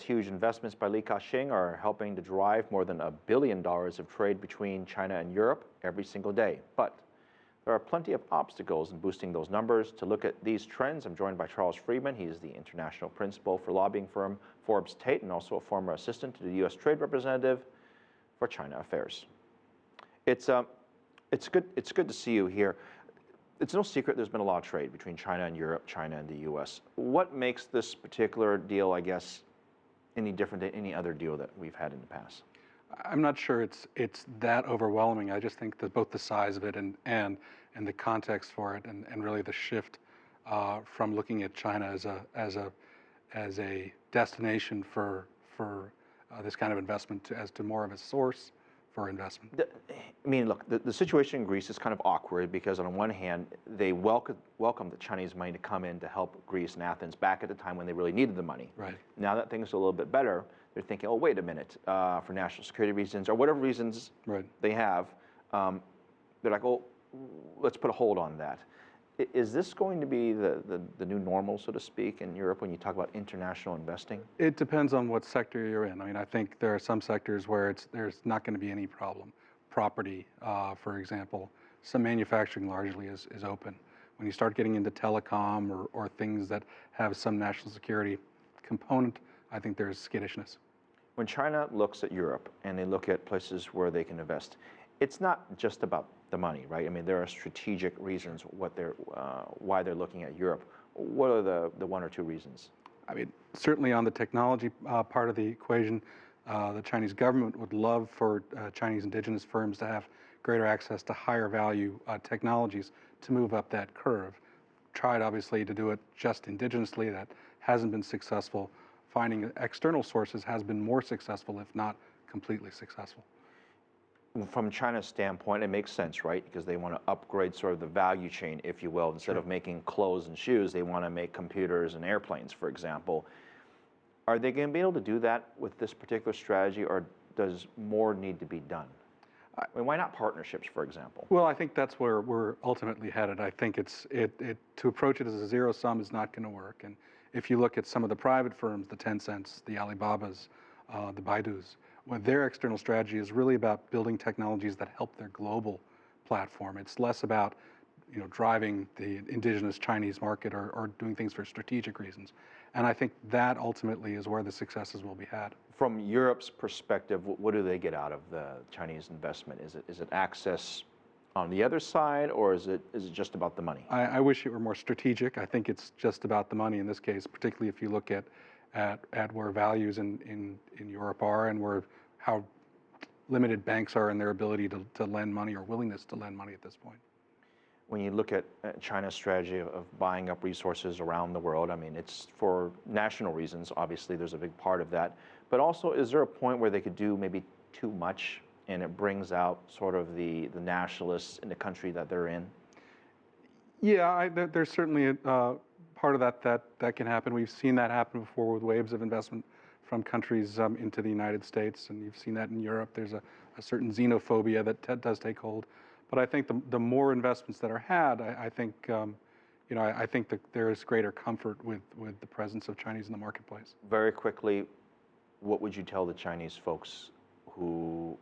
huge investments by Li Ka-shing are helping to drive more than $1 billion of trade between China and Europe every single day. But there are plenty of obstacles in boosting those numbers. To look at these trends, I'm joined by Charles Freeman. He is the international principal for lobbying firm Forbes Tate and also a former assistant to the U.S. Trade Representative for China Affairs. It's good to see you here. It's no secret there's been a lot of trade between China and Europe, China and the U.S. What makes this particular deal, I guess, any different than any other deal that we've had in the past? I'm not sure it's that overwhelming. I just think that both the size of it and the context for it, and really the shift from looking at China as a destination for this kind of investment as to more of a source for investment. I mean, look, the situation in Greece is kind of awkward because on one hand, they welcomed the Chinese money to come in to help Greece and Athens back at the time when they really needed the money. Right. Now that things are a little bit better, they're thinking, oh, wait a minute, for national security reasons or whatever reasons they have, they're like, oh, let's put a hold on that. Is this going to be the new normal, so to speak, in Europe when you talk about international investing? It depends on what sector you're in. I mean, I think there are some sectors where there's not going to be any problem. Property, for example, some manufacturing largely is open. When you start getting into telecom or things that have some national security component, I think there's skittishness. When China looks at Europe and they look at places where they can invest, it's not just about the money, right? I mean, there are strategic reasons why they're looking at Europe. What are the one or two reasons? I mean, certainly on the technology part of the equation, the Chinese government would love for Chinese indigenous firms to have greater access to higher value technologies to move up that curve. Tried, obviously, to do it just indigenously. That hasn't been successful. Finding external sources has been more successful, if not completely successful. From China's standpoint, it makes sense, right? Because they want to upgrade sort of the value chain, if you will. Instead of making clothes and shoes, they want to make computers and airplanes, for example. Are they going to be able to do that with this particular strategy, or does more need to be done? I mean, why not partnerships, for example? Well, I think that's where we're ultimately headed. I think to approach it as a zero sum is not going to work. And if you look at some of the private firms, the Tencents, the Alibabas, the Baidus, when their external strategy is really about building technologies that help their global platform. It's less about driving the indigenous Chinese market or doing things for strategic reasons. And I think that ultimately is where the successes will be had. From Europe's perspective, what do they get out of the Chinese investment? Is it access on the other side, or is it just about the money? I wish it were more strategic. I think it's just about the money in this case, particularly if you look at where values in Europe are and how limited banks are in their ability to lend money or willingness to lend money at this point. When you look at China's strategy of buying up resources around the world, I mean, it's for national reasons. Obviously, there's a big part of that. But also, is there a point where they could do maybe too much and it brings out sort of the nationalists in the country that they're in? Yeah, there's certainly a part of that can happen. We've seen that happen before with waves of investment from countries into the United States, and you've seen that in Europe. There's a certain xenophobia that does take hold. But I think the more investments that are had, I think that there is greater comfort with the presence of Chinese in the marketplace. Very quickly, what would you tell the Chinese folks who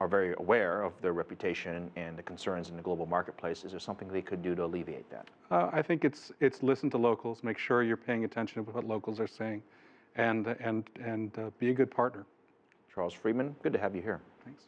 are very aware of their reputation and the concerns in the global marketplace? Is there something they could do to alleviate that? I think it's listen to locals, make sure you're paying attention to what locals are saying, and be a good partner. Charles Freeman, good to have you here. Thanks.